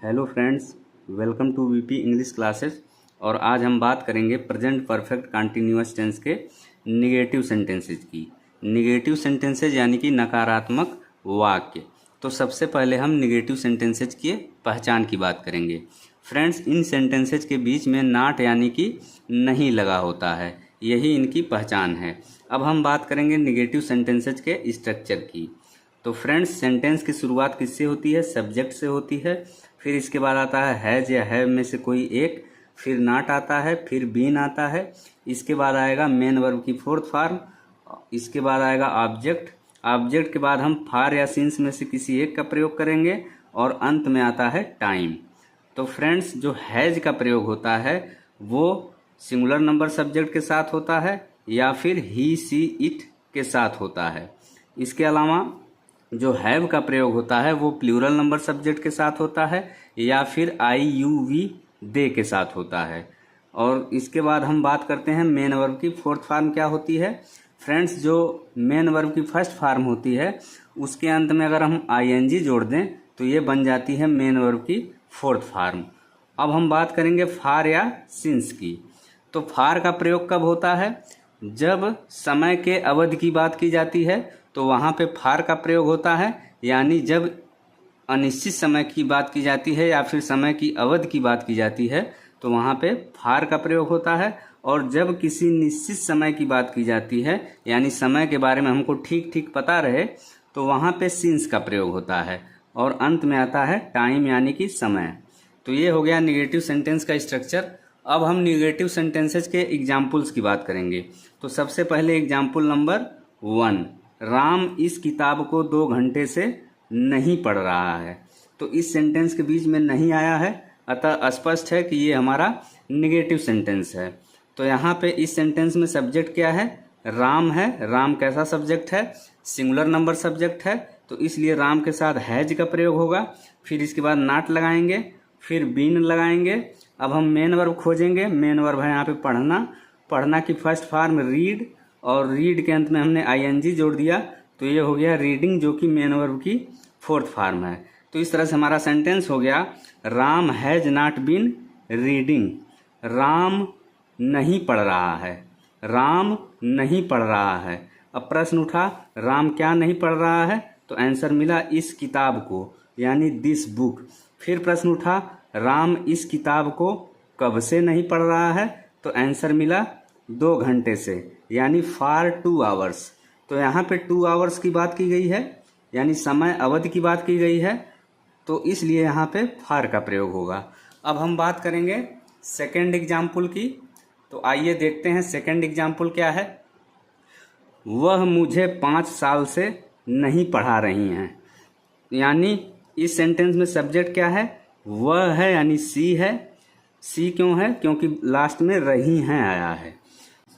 Hello friends, welcome to VP English classes. और आज हम बात करेंगे प्रेजेंट परफेक्ट कंटिन्यूअस टेंस के निगेटिव सेंटेंसेज की। निगेटिव सेंटेंसेज यानी कि नकारात्मक वाक्य। तो सबसे पहले हम निगेटिव सेंटेंसेज की पहचान की बात करेंगे। फ्रेंड्स, इन सेंटेंसेज के बीच में नॉट यानी कि नहीं लगा होता है, यही इनकी पहचान है। अब हम बात करेंगे निगेटिव सेंटेंसेज के स्ट्रक्चर की। तो फ्रेंड्स, सेंटेंस की शुरुआत किससे होती है? सब्जेक्ट से होती है। फिर इसके बाद आता है हैज या हैव में से कोई एक, फिर नॉट आता है, फिर बीन आता है, इसके बाद आएगा मेन वर्ब की फोर्थ फॉर्म, इसके बाद आएगा ऑब्जेक्ट। ऑब्जेक्ट के बाद हम फार या सिंस में से किसी एक का प्रयोग करेंगे और अंत में आता है टाइम। तो फ्रेंड्स, जो हैज का प्रयोग होता है वो सिंगुलर नंबर सब्जेक्ट के साथ होता है या फिर ही सी इट के साथ होता है। इसके अलावा जो हैव का प्रयोग होता है वो प्लूरल नंबर सब्जेक्ट के साथ होता है या फिर आई यू वी दे के साथ होता है। और इसके बाद हम बात करते हैं मेन वर्ब की फोर्थ फॉर्म क्या होती है। फ्रेंड्स, जो मेन वर्ब की फर्स्ट फॉर्म होती है उसके अंत में अगर हम आईएनजी जोड़ दें तो ये बन जाती है मेन वर्ब की फोर्थ फॉर्म। अब हम बात करेंगे फार या सिंस की। तो फार का प्रयोग कब होता है? जब समय के अवधि की बात की जाती है तो वहाँ पे फार का प्रयोग होता है, यानी जब अनिश्चित समय की बात की जाती है या फिर समय की अवधि की बात की जाती है तो वहाँ पे फार का प्रयोग होता है। और जब किसी निश्चित समय की बात की जाती है यानी समय के बारे में हमको ठीक ठीक पता रहे तो वहाँ पे सिंस का प्रयोग होता है। और अंत में आता है टाइम यानी कि समय। तो ये हो गया निगेटिव सेंटेंस का स्ट्रक्चर। अब हम निगेटिव सेंटेंसेस के एग्जाम्पल्स की बात करेंगे। तो सबसे पहले एग्जाम्पल नंबर 1, राम इस किताब को 2 घंटे से नहीं पढ़ रहा है। तो इस सेंटेंस के बीच में नहीं आया है, अतः स्पष्ट है कि ये हमारा निगेटिव सेंटेंस है। तो यहाँ पे इस सेंटेंस में सब्जेक्ट क्या है? राम है। राम कैसा सब्जेक्ट है? सिंगुलर नंबर सब्जेक्ट है, तो इसलिए राम के साथ हैज का प्रयोग होगा। फिर इसके बाद नॉट लगाएंगे, फिर बीन लगाएंगे। अब हम मेन वर्ब खोजेंगे। मेन वर्ब है यहाँ पे पढ़ना। पढ़ना की फर्स्ट फॉर्म रीड, और रीड के अंत में हमने आईएनजी जोड़ दिया तो ये हो गया रीडिंग, जो कि मेन वर्ब की फोर्थ फॉर्म है। तो इस तरह से हमारा सेंटेंस हो गया, Ram has not been reading. Ram नहीं पढ़ रहा है। राम नहीं पढ़ रहा है। अब प्रश्न उठा, राम क्या नहीं पढ़ रहा है? तो आंसर मिला इस किताब को, यानी दिस बुक। फिर प्रश्न उठा, राम इस किताब को कब से नहीं पढ़ रहा है? तो आंसर मिला 2 घंटे से, यानी फॉर 2 आवर्स। तो यहाँ पे 2 आवर्स की बात की गई है, यानी समय अवधि की बात की गई है, तो इसलिए यहाँ पे फॉर का प्रयोग होगा। अब हम बात करेंगे सेकंड एग्जाम्पल की। तो आइए देखते हैं सेकंड एग्जाम्पल क्या है। वह मुझे 5 साल से नहीं पढ़ा रही हैं। यानी इस सेंटेंस में सब्जेक्ट क्या है? वह है, यानी सी है। सी क्यों है? क्योंकि लास्ट में रही हैं आया है।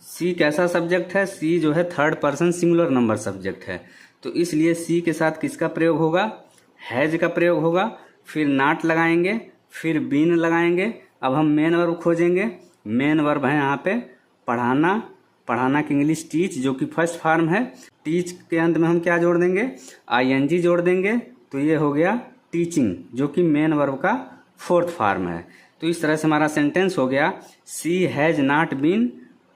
सी कैसा सब्जेक्ट है? सी जो है third person singular number subject है, तो इसलिए सी के साथ किसका प्रयोग होगा? हैज का प्रयोग होगा। फिर नॉट लगाएंगे, फिर बीन लगाएंगे। अब हम मेन वर्ब खोजेंगे। मेन वर्ब है यहाँ पे पढ़ाना। पढ़ाना की इंग्लिश टीच, जो कि फर्स्ट फॉर्म है। टीच के अंत में हम क्या जोड़ देंगे? आईएनजी जोड़ देंगे, तो ये हो गया टीचिंग, जो कि मेन वर्ब का फोर्थ फॉर्म है। तो इस तरह से हमारा सेंटेंस हो गया, सी हैज नॉट बीन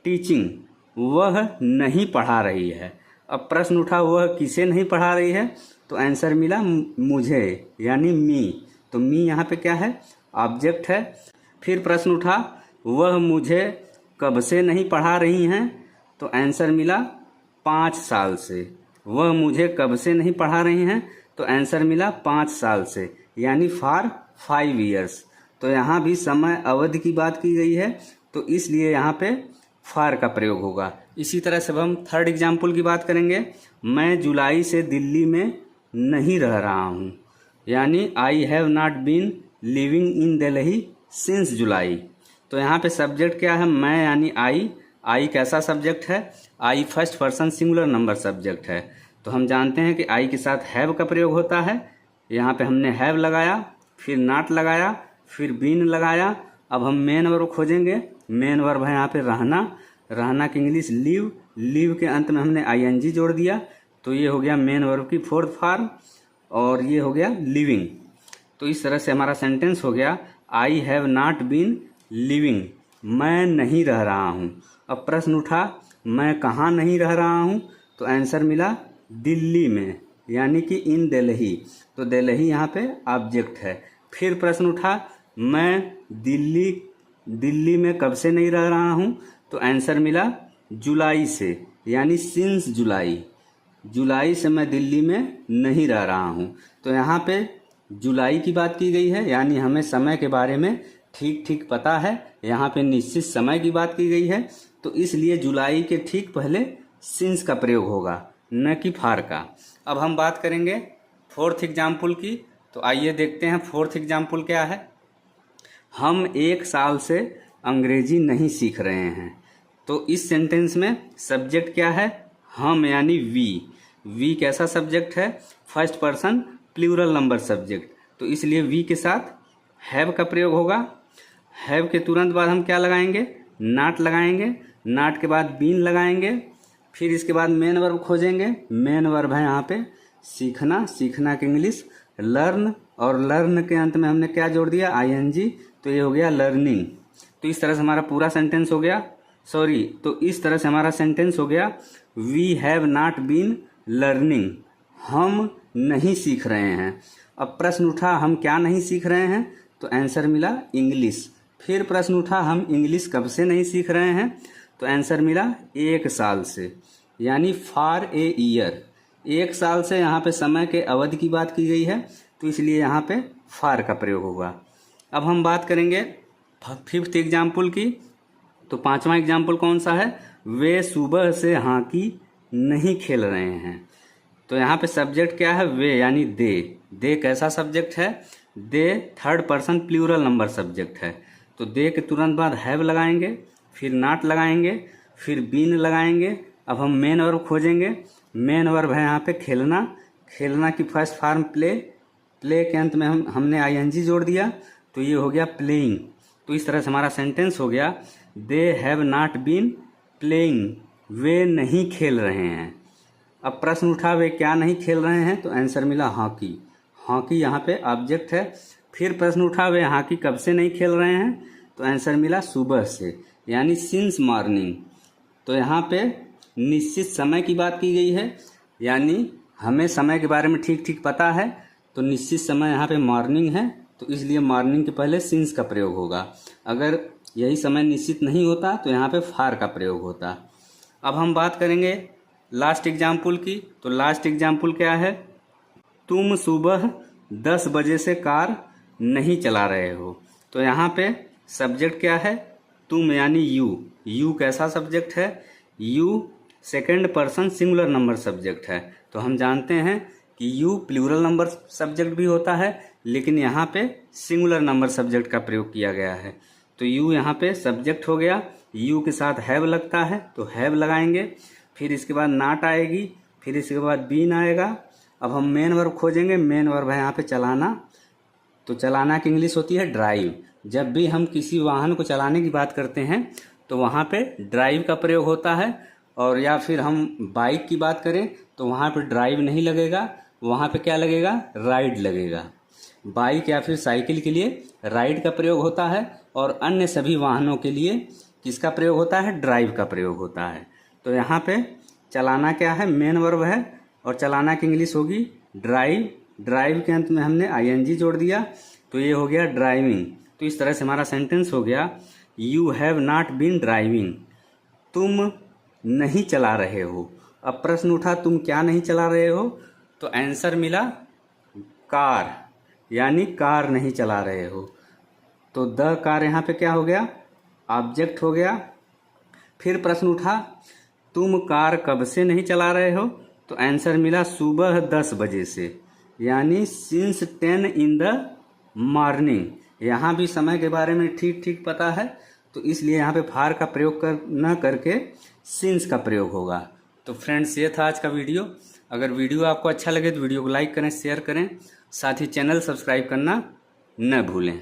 टीचिंग। वह नहीं पढ़ा रही है। अब प्रश्न उठा, वह किसे नहीं पढ़ा रही है? तो आंसर मिला मुझे, यानी मी। तो मी यहाँ पे क्या है? ऑब्जेक्ट है। फिर प्रश्न उठा, वह मुझे कब से नहीं पढ़ा रही हैं? तो आंसर मिला 5 साल से। वह मुझे कब से नहीं पढ़ा रही हैं? तो आंसर मिला 5 साल से, यानी फॉर 5 ईयर्स। तो यहाँ भी समय अवधि की बात की गई है, तो इसलिए यहाँ पे फॉर का प्रयोग होगा। इसी तरह से अब हम थर्ड एग्जाम्पल की बात करेंगे। मैं जुलाई से दिल्ली में नहीं रह रहा हूँ। यानी I have not been living in Delhi since July. तो यहाँ पे सब्जेक्ट क्या है? मैं, यानी आई। आई कैसा सब्जेक्ट है? I first person singular number subject है, तो हम जानते हैं कि आई के साथ हैव का प्रयोग होता है। यहाँ पे हमने हैव लगाया, फिर नॉट लगाया, फिर बीन लगाया। अब हम मेन वर्ब खोजेंगे। मेन वर्ब है यहाँ पे रहना। रहना की इंग्लिश लिव। लिव के अंत में हमने आईएनजी जोड़ दिया, तो ये हो गया मेन वर्ब की फोर्थ फॉर्म, और ये हो गया लिविंग। तो इस तरह से हमारा सेंटेंस हो गया, I have not been living, मैं नहीं रह रहा हूँ। अब प्रश्न उठा, मैं कहाँ नहीं रह रहा हूँ, तो आंसर मिला दिल्ली में, यानी कि इन दिल्ली। तो दिल्ली यहाँ पे ऑब्जेक्ट है। फिर प्रश्न उठा, मैं दिल्ली में कब से नहीं रह रहा हूँ, तो आंसर मिला जुलाई से, यानी सिंस जुलाई से मैं दिल्ली में नहीं रह रहा हूँ। तो यहाँ पे जुलाई की बात की गई है, यानी हमें समय के बारे में ठीक ठीक पता है। यहाँ पे निश्चित समय की बात की गई है, तो इसलिए जुलाई के ठीक पहले सिंस का प्रयोग होगा, न कि फार का। अब हम बात करेंगे फोर्थ एग्जाम्पल की। तो आइए देखते हैं फोर्थ एग्जाम्पल क्या है। हम 1 साल से अंग्रेजी नहीं सीख रहे हैं। तो इस सेंटेंस में सब्जेक्ट क्या है, हम, यानी वी कैसा सब्जेक्ट है, first person plural number subject. तो इसलिए वी के साथ हैव का प्रयोग होगा। हैव के तुरंत बाद हम क्या लगाएंगे, नॉट लगाएंगे। नॉट के बाद बीन लगाएंगे। फिर इसके बाद मेन वर्ब खोजेंगे। मेन वर्ब है यहाँ पे सीखना, सीखना की इंग्लिश लर्न, और लर्न के अंत में हमने क्या जोड़ दिया, आईएनजी। तो ये हो गया लर्निंग। तो इस तरह से हमारा पूरा सेंटेंस हो गया, तो इस तरह से हमारा सेंटेंस हो गया, we have not been learning, हम नहीं सीख रहे हैं। अब प्रश्न उठा, हम क्या नहीं सीख रहे हैं, तो आंसर मिला इंग्लिश। फिर प्रश्न उठा, हम इंग्लिश कब से नहीं सीख रहे हैं, तो आंसर मिला 1 साल से, यानी फॉर ए ईयर। 1 साल से यहाँ पे समय के अवधि की बात की गई है, तो इसलिए यहाँ पे फॉर का प्रयोग होगा। अब हम बात करेंगे फिफ्थ एग्जाम्पल की। तो 5वां एग्जाम्पल कौन सा है, वे सुबह से हॉकी नहीं खेल रहे हैं। तो यहाँ पे सब्जेक्ट क्या है, वे, यानी दे कैसा सब्जेक्ट है, they third person plural number subject है। तो दे के तुरंत बाद हैव लगाएंगे, फिर नॉट लगाएंगे, फिर बीन लगाएंगे। अब हम मेन वर्ब खोजेंगे। मेन वर्ब है यहाँ पे खेलना की फर्स्ट फॉर्म प्ले के अंत में हमने आईएनजी जोड़ दिया, तो ये हो गया प्लेइंग। तो इस तरह से हमारा सेंटेंस हो गया, they have not been playing, वे नहीं खेल रहे हैं। अब प्रश्न उठा, वे क्या नहीं खेल रहे हैं, तो आंसर मिला हॉकी यहाँ पे ऑब्जेक्ट है। फिर प्रश्न उठा, वे हॉकी कब से नहीं खेल रहे हैं, तो आंसर मिला सुबह से, यानी सिंस मॉर्निंग। तो यहाँ पे निश्चित समय की बात की गई है, यानी हमें समय के बारे में ठीक ठीक पता है। तो निश्चित समय यहाँ पे मॉर्निंग है, तो इसलिए मॉर्निंग के पहले सिंस का प्रयोग होगा। अगर यही समय निश्चित नहीं होता तो यहाँ पे फार का प्रयोग होता। अब हम बात करेंगे लास्ट एग्जाम्पल की। तो लास्ट एग्जाम्पल क्या है, तुम सुबह 10 बजे से कार नहीं चला रहे हो। तो यहाँ पे सब्जेक्ट क्या है, तुम, यानी यू कैसा सब्जेक्ट है, you second person singular number subject है। तो हम जानते हैं कि यू प्लूरल नंबर सब्जेक्ट भी होता है, लेकिन यहाँ पे सिंगुलर नंबर सब्जेक्ट का प्रयोग किया गया है। तो यू यहाँ पे सब्जेक्ट हो गया, यू के साथ हैव लगता है, तो हैव लगाएंगे। फिर इसके बाद नॉट आएगी, फिर इसके बाद बीन आएगा। अब हम मेन वर्ब खोजेंगे। मेन वर्ब है यहाँ पे चलाना। तो चलाना की इंग्लिश होती है ड्राइव। जब भी हम किसी वाहन को चलाने की बात करते हैं तो वहाँ पे ड्राइव का प्रयोग होता है, और या फिर हम बाइक की बात करें तो वहाँ पे ड्राइव नहीं लगेगा, वहाँ पे क्या लगेगा, राइड लगेगा। बाइक या फिर साइकिल के लिए राइड का प्रयोग होता है, और अन्य सभी वाहनों के लिए किसका प्रयोग होता है, ड्राइव का प्रयोग होता है। तो यहाँ पे चलाना क्या है, मेन वर्ब है, और चलाना की इंग्लिश होगी ड्राइव। ड्राइव के अंत में हमने आईएनजी जोड़ दिया, तो ये हो गया ड्राइविंग। तो इस तरह से हमारा सेंटेंस हो गया, you have not been driving, तुम नहीं चला रहे हो। अब प्रश्न उठा, तुम क्या नहीं चला रहे हो, तो आंसर मिला कार, यानी कार नहीं चला रहे हो। तो द कार यहाँ पे क्या हो गया, ऑब्जेक्ट हो गया। फिर प्रश्न उठा, तुम कार कब से नहीं चला रहे हो, तो आंसर मिला सुबह 10 बजे से, यानी सिंस 10 इन द मॉर्निंग। यहाँ भी समय के बारे में ठीक ठीक पता है, तो इसलिए यहाँ पे फार का प्रयोग न करके सिंस का प्रयोग होगा। तो फ्रेंड्स, ये था आज का वीडियो। अगर वीडियो आपको अच्छा लगे तो वीडियो को लाइक करें, शेयर करें, साथ ही चैनल सब्सक्राइब करना न भूलें।